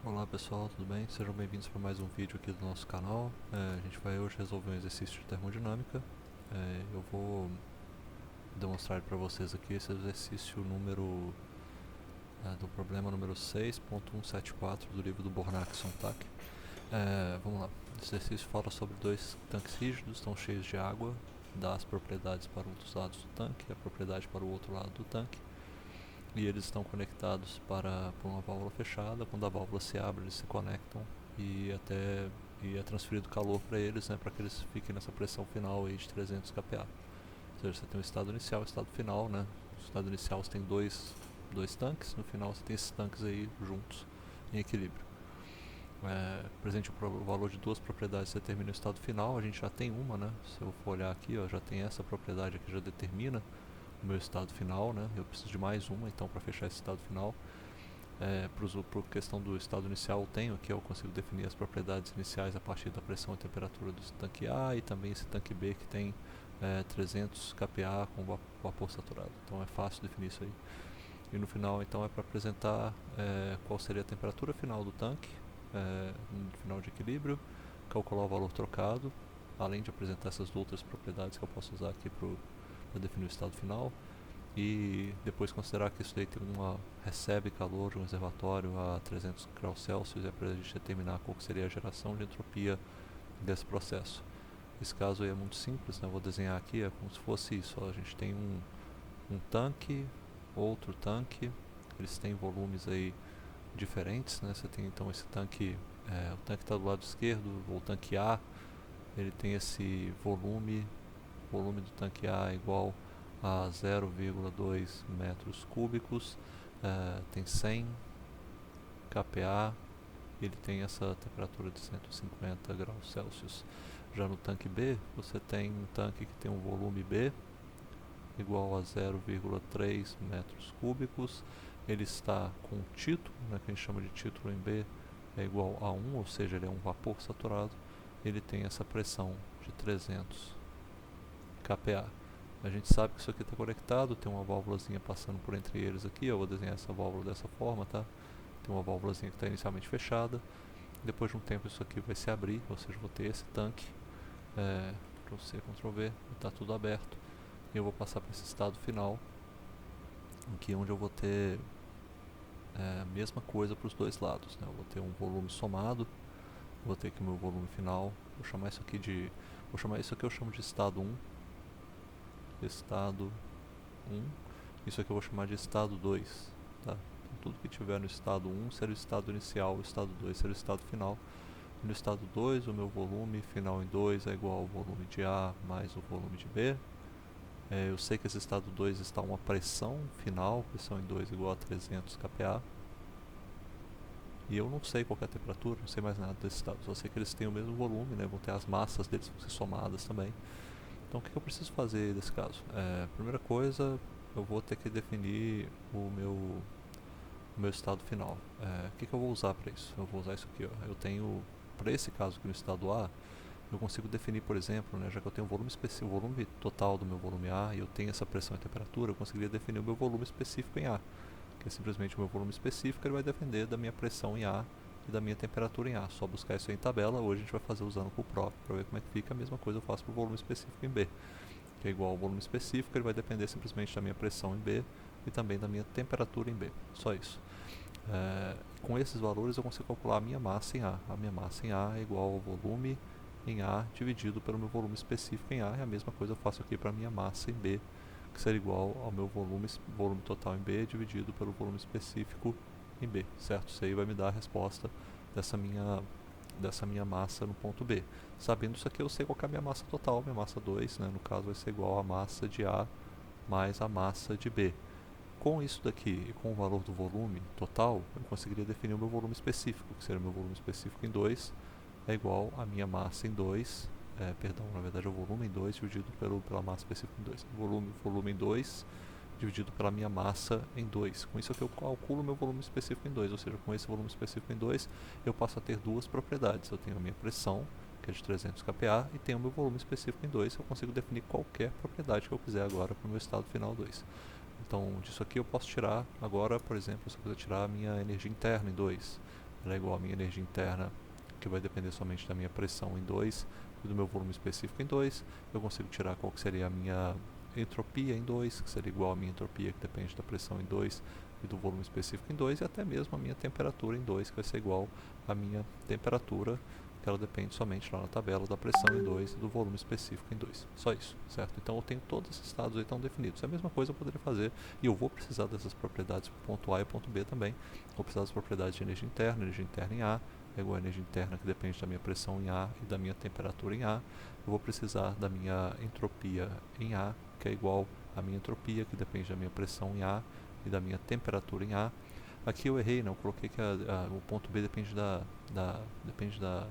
Olá pessoal, tudo bem? Sejam bem-vindos para mais um vídeo aqui do nosso canal. A gente vai hoje resolver um exercício de termodinâmica. Eu vou demonstrar para vocês aqui esse exercício do problema número 6.174 do livro do Bornak-Sontag. Vamos lá. Esse exercício fala sobre dois tanques rígidos, estão cheios de água, dá as propriedades para um dos lados do tanque e a propriedade para o outro lado do tanque. E eles estão conectados por uma válvula fechada. Quando a válvula se abre, eles se conectam e é transferido calor para eles, né, para que eles fiquem nessa pressão final aí de 300 kPa. Ou seja, você tem o estado inicial e o estado final, né? No estado inicial você tem dois tanques, no final você tem esses tanques aí juntos em equilíbrio. Presente o valor de duas propriedades determina o estado final. A gente já tem uma, né? Se eu for olhar aqui, ó, já tem essa propriedade aqui, já determina o meu estado final, né? Eu preciso de mais uma, então, para fechar esse estado final. Por questão do estado inicial, eu tenho aqui, eu consigo definir as propriedades iniciais a partir da pressão e temperatura do tanque A e também esse tanque B que tem 300 kPa com vapor saturado. Então é fácil definir isso aí. E no final, então, é para apresentar qual seria a temperatura final do tanque, no final de equilíbrio, calcular o valor trocado, além de apresentar essas outras propriedades que eu posso usar aqui para definir o estado final, e depois considerar que isso daí recebe calor de um reservatório a 300 graus Celsius, é para a gente determinar qual seria a geração de entropia desse processo. Esse caso aí é muito simples, né? Eu vou desenhar aqui, é como se fosse isso, ó. A gente tem um tanque, outro tanque, eles têm volumes aí diferentes, né? Você tem então esse tanque, o tanque está do lado esquerdo, o tanque A, ele tem esse volume do tanque A é igual a 0,2 metros cúbicos, tem 100 kPa, ele tem essa temperatura de 150 graus Celsius. Já no tanque B, você tem um tanque que tem um volume B igual a 0,3 metros cúbicos, ele está com título, né, que a gente chama de título em B, é igual a 1, ou seja, ele é um vapor saturado, ele tem essa pressão de 300 kPa. A gente sabe que isso aqui está conectado, tem uma válvulazinha passando por entre eles aqui, eu vou desenhar essa válvula dessa forma, tá? Tem uma válvulazinha que está inicialmente fechada, depois de um tempo isso aqui vai se abrir, ou seja, eu vou ter esse tanque, Ctrl+C, Ctrl+V, está tudo aberto, e eu vou passar para esse estado final, aqui onde eu vou ter a mesma coisa para os dois lados, né? Eu vou ter um volume somado, vou ter aqui o meu volume final, vou chamar isso aqui eu chamo de estado 1, estado 1. Isso aqui eu vou chamar de estado 2. Tá? Então, tudo que tiver no estado 1 será o estado inicial, o estado 2 será o estado final. E no estado 2, o meu volume final em 2 é igual ao volume de A mais o volume de B. Eu sei que esse estado 2 está uma pressão final, pressão em 2 igual a 300 kPa. E eu não sei qual é a temperatura, não sei mais nada desses estados. Só sei que eles têm o mesmo volume, né? Vão ter as massas deles vão ser somadas também. Então o que eu preciso fazer nesse caso? Primeira coisa, eu vou ter que definir o meu estado final. O que eu vou usar para isso? Eu vou usar isso aqui. Ó. Eu tenho, para esse caso aqui no estado A, eu consigo definir, por exemplo, né, já que eu tenho o volume total do meu volume A e eu tenho essa pressão e temperatura, eu conseguiria definir o meu volume específico em A, que é simplesmente o meu volume específico, ele vai depender da minha pressão em A e da minha temperatura em A. Só buscar isso aí em tabela, hoje a gente vai fazer usando o cuprop para ver como é que fica. A mesma coisa eu faço para o volume específico em B, que é igual ao volume específico, ele vai depender simplesmente da minha pressão em B e também da minha temperatura em B, só isso. Com esses valores eu consigo calcular a minha massa em A. A minha massa em A é igual ao volume em A dividido pelo meu volume específico em A, e a mesma coisa eu faço aqui para a minha massa em B, que seria igual ao meu volume total em B dividido pelo volume específico em B, certo? Isso aí vai me dar a resposta dessa minha massa no ponto B. Sabendo isso aqui, eu sei qual é a minha massa total, minha massa 2, né? No caso vai ser igual a massa de A mais a massa de B. Com isso daqui e com o valor do volume total, eu conseguiria definir o meu volume específico, que seria o meu volume específico em 2, é igual a minha massa em 2, na verdade é o volume em 2 dividido pela massa específica em 2. Volume em 2 dividido pela minha massa em 2. Com isso aqui eu calculo o meu volume específico em 2, ou seja, com esse volume específico em 2 eu passo a ter duas propriedades. Eu tenho a minha pressão, que é de 300 kPa, e tenho o meu volume específico em 2, eu consigo definir qualquer propriedade que eu quiser agora para o meu estado final 2. Então, disso aqui eu posso tirar agora, por exemplo, se eu quiser tirar a minha energia interna em 2, ela é igual à minha energia interna, que vai depender somente da minha pressão em 2 e do meu volume específico em 2. Eu consigo tirar qual que seria a minha entropia em 2, que seria igual à minha entropia, que depende da pressão em 2 e do volume específico em 2, e até mesmo a minha temperatura em 2, que vai ser igual à minha temperatura, que ela depende somente lá na tabela da pressão em 2 e do volume específico em 2. Só isso, certo? Então eu tenho todos esses estados aí tão definidos. É a mesma coisa eu poderia fazer, e eu vou precisar dessas propriedades para o ponto A e o ponto B também. Vou precisar das propriedades de energia interna em A, é igual a energia interna que depende da minha pressão em A e da minha temperatura em A. Eu vou precisar da minha entropia em A, que é igual à minha entropia, que depende da minha pressão em A e da minha temperatura em A. Aqui eu errei, né? Eu coloquei que o ponto B depende depende da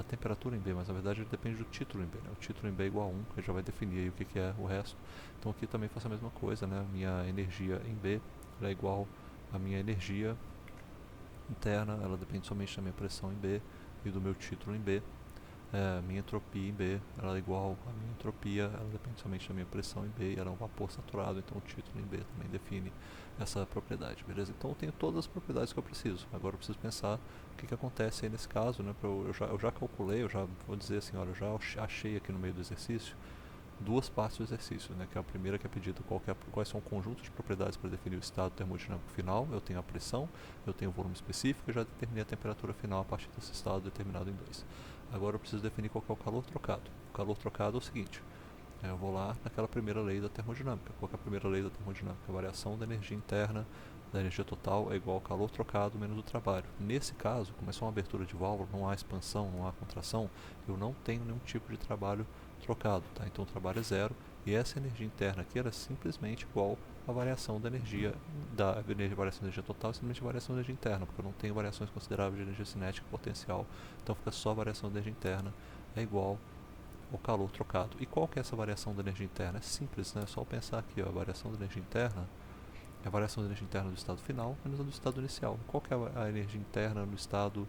temperatura em B, mas na verdade ele depende do título em B, né? O título em B é igual a 1, que já vai definir aí o que é o resto. Então aqui também faço a mesma coisa, né? Minha energia em B é igual à minha energia interna, ela depende somente da minha pressão em B e do meu título em B. Minha entropia em B ela é igual à minha entropia, ela depende somente da minha pressão em B e ela é um vapor saturado, então o título em B também define essa propriedade, beleza? Então eu tenho todas as propriedades que eu preciso. Agora eu preciso pensar o que acontece aí nesse caso, né? Eu já calculei, eu já vou dizer assim, olha, eu já achei aqui no meio do exercício duas partes do exercício, né, que é a primeira, que é pedida quais são o conjunto de propriedades para definir o estado termodinâmico final. Eu tenho a pressão, eu tenho o volume específico e já determinei a temperatura final a partir desse estado determinado em 2. Agora eu preciso definir qual que é o calor trocado. O calor trocado é o seguinte, eu vou lá naquela primeira lei da termodinâmica. Qual que é a primeira lei da termodinâmica? A variação da energia interna da energia total é igual ao calor trocado menos o trabalho. Nesse caso, como é só uma abertura de válvula, não há expansão, não há contração, eu não tenho nenhum tipo de trabalho trocado, tá? Então o trabalho é zero, e essa energia interna aqui era simplesmente igual à variação da energia, variação da energia total, simplesmente a variação da energia interna, porque eu não tenho variações consideráveis de energia cinética potencial, então fica só a variação da energia interna é igual ao calor trocado. E qual que é essa variação da energia interna? É simples, né? É só pensar aqui, ó, a variação da energia interna é a variação da energia interna do estado final menos a do estado inicial. Qual que é a energia interna no estado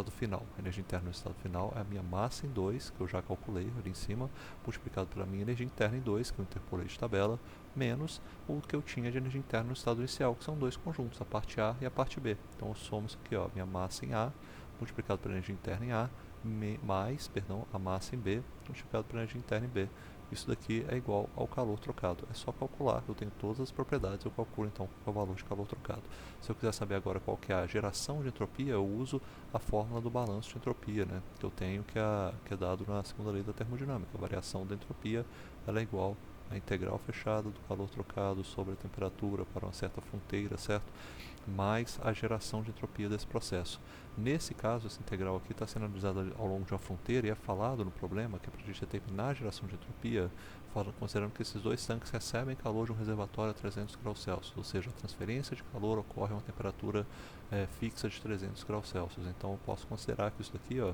final? A energia interna no estado final é a minha massa em 2, que eu já calculei ali em cima, multiplicado pela minha energia interna em 2, que eu interpolei de tabela, menos o que eu tinha de energia interna no estado inicial, que são dois conjuntos, a parte A e a parte B. Então eu somo isso aqui, ó, minha massa em A, multiplicado pela energia interna em A, mais a massa em B, multiplicado pela energia interna em B. Isso daqui é igual ao calor trocado. É só calcular, eu tenho todas as propriedades, eu calculo então qual é o valor de calor trocado. Se eu quiser saber agora qual que é a geração de entropia, eu uso a fórmula do balanço de entropia, né, que eu tenho, que é dado na segunda lei da termodinâmica. A variação da entropia ela é igual à integral fechada do calor trocado sobre a temperatura para uma certa fronteira, certo? Mais a geração de entropia desse processo. Nesse caso, essa integral aqui está sendo analisada ao longo de uma fronteira, e é falado no problema que é para a gente determinar a geração de entropia, considerando que esses dois tanques recebem calor de um reservatório a 300 graus Celsius, ou seja, a transferência de calor ocorre a uma temperatura fixa de 300 graus Celsius. Então eu posso considerar que isso daqui, ó,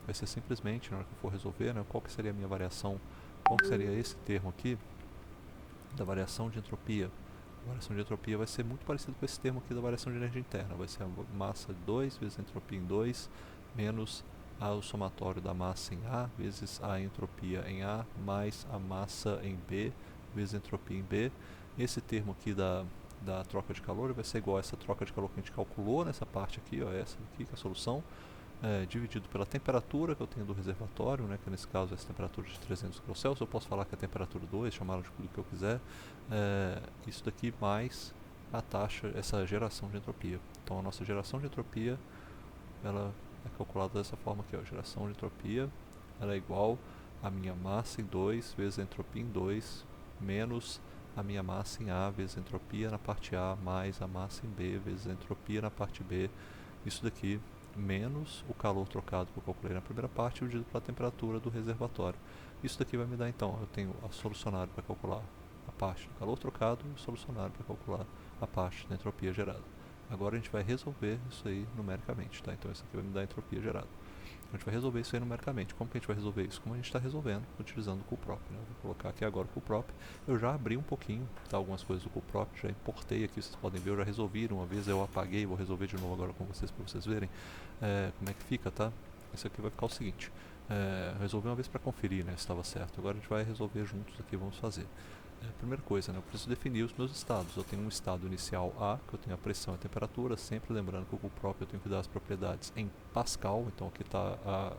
vai ser simplesmente, na hora que eu for resolver, né, qual que seria a minha variação, qual que seria esse termo aqui da variação de entropia. A variação de entropia vai ser muito parecido com esse termo aqui da variação de energia interna. Vai ser a massa 2 vezes a entropia em 2 menos o somatório da massa em A vezes a entropia em A mais a massa em B vezes a entropia em B. Esse termo aqui da troca de calor vai ser igual a essa troca de calor que a gente calculou nessa parte aqui, ó, essa aqui que é a solução, dividido pela temperatura que eu tenho do reservatório, né, que nesse caso é essa temperatura de 300 graus Celsius. Eu posso falar que é a temperatura 2, chamá-la de tudo que eu quiser. Isso daqui mais a taxa, essa geração de entropia. Então a nossa geração de entropia ela é calculada dessa forma aqui, ó, geração de entropia ela é igual a minha massa em 2 vezes a entropia em 2 menos a minha massa em A vezes a entropia na parte A mais a massa em B vezes a entropia na parte B. Isso daqui menos o calor trocado que eu calculei na primeira parte dividido pela temperatura do reservatório. Isso daqui vai me dar então, eu tenho a solucionário para calcular a parte do calor trocado e o solucionário para calcular a parte da entropia gerada. Agora a gente vai resolver isso aí numericamente, tá? Então isso aqui vai me dar a entropia gerada. A gente vai resolver isso aí numericamente. Como que a gente vai resolver isso? Como a gente está resolvendo, utilizando o cuprop, né? Eu vou colocar aqui agora o cuprop. Eu já abri um pouquinho, tá, algumas coisas do cuprop, já importei aqui, vocês podem ver, eu já resolvi uma vez, eu apaguei, vou resolver de novo agora com vocês para vocês verem como é que fica, tá? Esse aqui vai ficar o seguinte, resolvi uma vez para conferir, né, se estava certo. Agora a gente vai resolver juntos aqui, vamos fazer. Primeira coisa, né, eu preciso definir os meus estados. Eu tenho um estado inicial A, que eu tenho a pressão e a temperatura, sempre lembrando que o próprio eu tenho que dar as propriedades em Pascal, então aqui está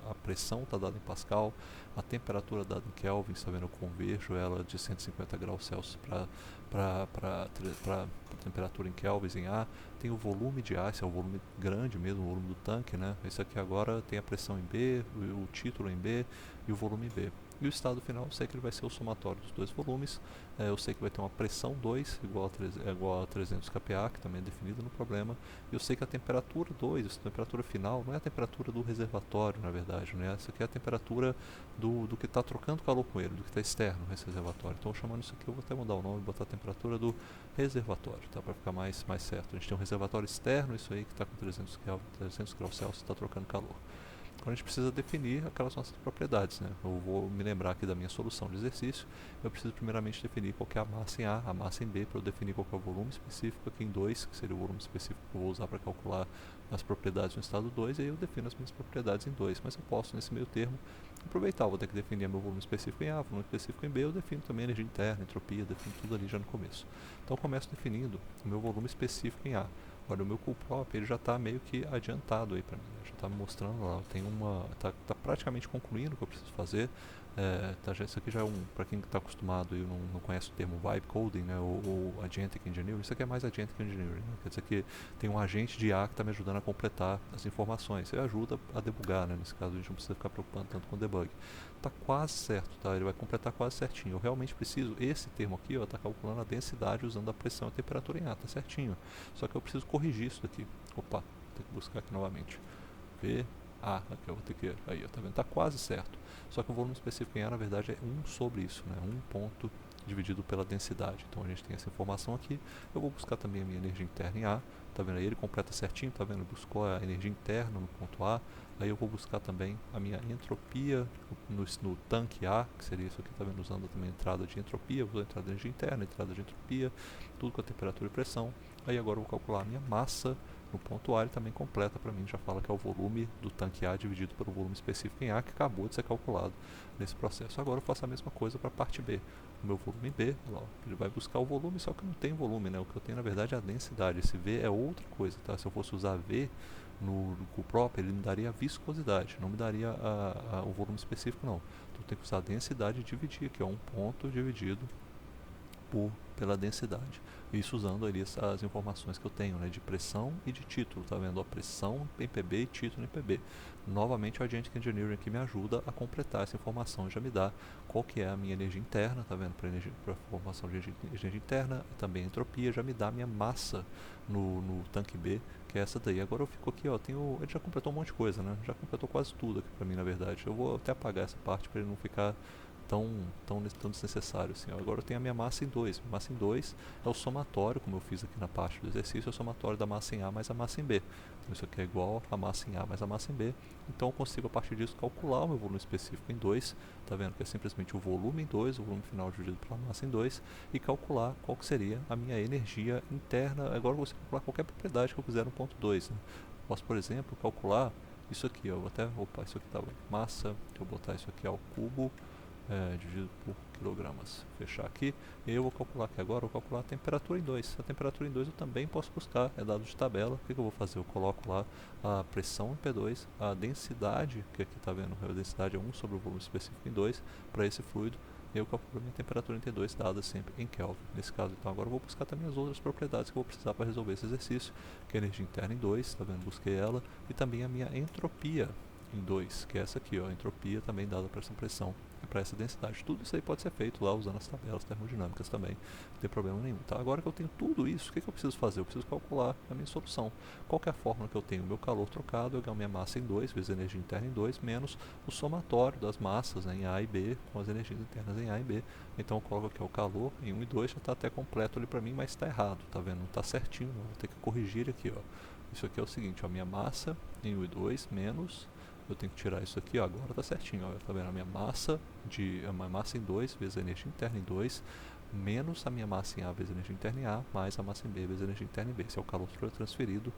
a pressão está dada em Pascal, a temperatura dada em Kelvin, está vendo, eu converjo ela de 150 graus Celsius para temperatura em kelvins em A. Tem o volume de A, esse é o volume grande mesmo, o volume do tanque, né? Esse aqui agora tem a pressão em B, o título em B e o volume em B. E o estado final, eu sei que ele vai ser o somatório dos dois volumes. Eu sei que vai ter uma pressão 2 igual a 300 kPa, que também é definido no problema. E eu sei que a temperatura 2, a temperatura final, não é a temperatura do reservatório, na verdade, né? Essa aqui é a temperatura do que está trocando calor com ele, do que está externo nesse reservatório. Então, chamando isso aqui, eu vou até mudar o nome e botar a temperatura do reservatório, tá? Para ficar mais certo. A gente tem um reservatório externo, isso aí que está com 300 graus Celsius, está trocando calor. Então a gente precisa definir aquelas nossas propriedades, né? Eu vou me lembrar aqui da minha solução de exercício. Eu preciso primeiramente definir qual que é a massa em A, a massa em B, para eu definir qual que é o volume específico aqui em 2, que seria o volume específico que eu vou usar para calcular as propriedades no estado 2, e aí eu defino as minhas propriedades em 2. Mas eu posso, nesse meio termo, aproveitar. Eu vou ter que definir meu volume específico em A, volume específico em B, eu defino também a energia interna, entropia, defino tudo ali já no começo. Então eu começo definindo o meu volume específico em A. Olha, o meu coolprop ele já está meio que adiantado aí para mim, né? Já está me mostrando lá, tem tá praticamente concluindo o que eu preciso fazer. Isso aqui já é para quem está acostumado e não conhece o termo vibe coding, né, ou agentic engineering, isso aqui é mais agentic engineering, né? Quer dizer que tem um agente de IA que está me ajudando a completar as informações, ele ajuda a debugar, né? Nesse caso a gente não precisa ficar preocupando tanto com debug. Está quase certo, tá? Ele vai completar quase certinho. Eu realmente preciso, esse termo aqui, está calculando a densidade usando a pressão e a temperatura em A, está certinho. Só que eu preciso corrigir isso daqui. Opa, vou ter que buscar aqui novamente. V, A, aqui eu vou ter que, aí, tá vendo? Está quase certo. Só que o volume específico em A, na verdade, é 1 sobre isso, né? 1 ponto dividido pela densidade. Então a gente tem essa informação aqui. Eu vou buscar também a minha energia interna em A. Tá vendo aí? Ele completa certinho, tá vendo? Buscou a energia interna no ponto A. Aí eu vou buscar também a minha entropia no tanque A, que seria isso aqui, tá vendo? Usando também a entrada de entropia, vou a entrada de energia interna, entrada de entropia, tudo com a temperatura e pressão. Aí agora eu vou calcular a minha massa no ponto A, ele também completa para mim, já fala que é o volume do tanque A dividido pelo volume específico em A, que acabou de ser calculado nesse processo. Agora eu faço a mesma coisa para a parte B. O meu volume B, ó, ele vai buscar o volume, só que não tem volume, né? O que eu tenho na verdade é a densidade. Esse V é outra coisa, tá? Se eu fosse usar V no próprio, ele me daria a viscosidade, não me daria o volume específico, não. Então eu tenho que usar a densidade e dividir, que é um ponto dividido pela densidade. Isso usando ali as informações que eu tenho, né, de pressão e de título, tá vendo? A pressão em PB e título em PB. Novamente o Agentic Engineering aqui me ajuda a completar essa informação, já me dá qual que é a minha energia interna, tá vendo? Para formação de energia interna, também a entropia, já me dá a minha massa no tanque B, que é essa daí. Agora eu fico aqui, ó, ele já completou um monte de coisa, né? Já completou quase tudo aqui para mim, na verdade. Eu vou até apagar essa parte para ele não ficar tão desnecessário assim. Agora eu tenho a minha massa em 2. Massa em 2 é o somatório, como eu fiz aqui na parte do exercício, é o somatório da massa em A mais a massa em B. Então isso aqui é igual a massa em A mais a massa em B. Então eu consigo a partir disso calcular o meu volume específico em 2. Tá vendo que é simplesmente o volume em 2, o volume final dividido pela massa em 2, e calcular qual que seria a minha energia interna. Agora eu consigo calcular qualquer propriedade que eu quiser no ponto 2. Né? Posso, por exemplo, calcular isso aqui. Eu vou até, isso aqui estava massa, eu vou botar isso aqui ao cubo, dividido por quilogramas. Fechar aqui. E eu vou calcular aqui agora, eu vou calcular a temperatura em 2. A temperatura em 2 eu também posso buscar, é dado de tabela. O que eu vou fazer? Eu coloco lá a pressão em P2, a densidade, que aqui está vendo, a densidade é 1 sobre o volume específico em 2 para esse fluido. E eu calculo a minha temperatura em T2 dada sempre em Kelvin. Nesse caso, então, agora eu vou buscar também as outras propriedades que eu vou precisar para resolver esse exercício, que é a energia interna em 2, está vendo? Busquei ela, e também a minha entropia em 2, que é essa aqui, ó, a entropia também dada para essa pressão e para essa densidade. Tudo isso aí pode ser feito lá usando as tabelas termodinâmicas também, não tem problema nenhum. Tá? Agora que eu tenho tudo isso, o que eu preciso fazer? Eu preciso calcular a minha solução. Qual que é a fórmula que eu tenho? O meu calor trocado igual a minha massa em 2 vezes a energia interna em 2 menos o somatório das massas, né, em A e B com as energias internas em A e B. Então eu coloco aqui o calor em 1 e 2, já está até completo ali para mim, mas está errado, tá vendo? Não está certinho, não. Vou ter que corrigir aqui, ó. Isso aqui é o seguinte, ó, minha massa em 1 e 2 menos, eu tenho que tirar isso aqui, ó, agora tá certinho, ó, tá vendo? A minha massa em 2 vezes a energia interna em 2 menos a minha massa em A vezes a energia interna em A mais a massa em B vezes a energia interna em B. Esse é o calor transferido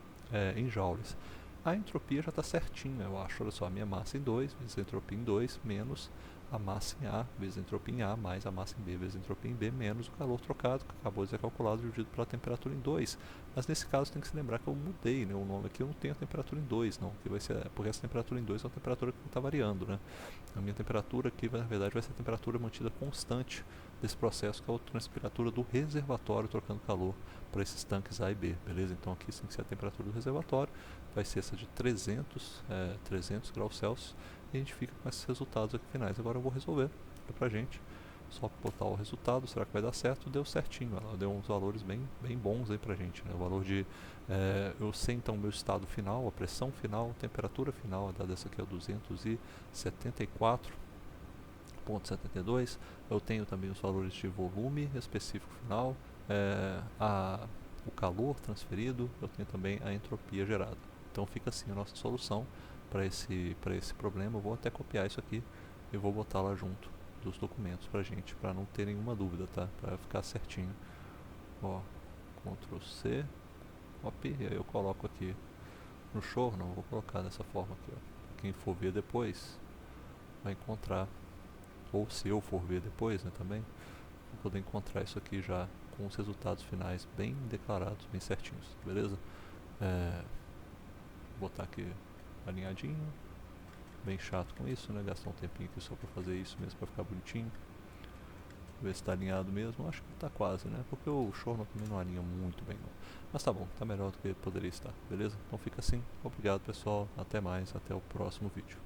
em joules. A entropia já está certinha, eu acho. Olha só, a minha massa em 2 vezes a entropia em 2 menos a massa em A vezes a entropia em A mais a massa em B vezes a entropia em B menos o calor trocado, que acabou de ser calculado dividido pela temperatura em 2. Mas nesse caso tem que se lembrar que eu mudei, né, o nome aqui, eu não tenho a temperatura em 2, não, que vai ser, porque essa temperatura em 2 é uma temperatura que está variando, né? A minha temperatura aqui, na verdade, vai ser a temperatura mantida constante desse processo, que é a temperatura do reservatório trocando calor para esses tanques A e B, beleza? Então aqui tem que ser a temperatura do reservatório, vai ser essa de 300 graus Celsius, e a gente fica com esses resultados aqui finais. Agora eu vou resolver pra gente, só botar o resultado, será que vai dar certo? Deu certinho, ela deu uns valores bem bons aí pra gente, né? O valor de, eu sei então o meu estado final, a pressão final, a temperatura final, a dada essa aqui é 274,72. Eu tenho também os valores de volume específico final, o calor transferido, eu tenho também a entropia gerada. Então fica assim a nossa solução para esse problema. Eu vou até copiar isso aqui e vou botar lá junto dos documentos pra gente, para não ter nenhuma dúvida, tá? Para ficar certinho. Ó, Ctrl C, copy, e aí eu coloco aqui no show, não, vou colocar dessa forma aqui, ó. Quem for ver depois vai encontrar, ou se eu for ver depois, né, também, vou poder encontrar isso aqui já com os resultados finais bem declarados, bem certinhos, beleza? Vou botar aqui alinhadinho, bem chato com isso, né? Gastar um tempinho aqui só pra fazer isso mesmo, pra ficar bonitinho. Ver se tá alinhado mesmo, acho que tá quase, né? Porque o Shorno também não alinha muito bem não. Mas tá bom, tá melhor do que poderia estar, beleza? Então fica assim, obrigado pessoal, até mais, até o próximo vídeo.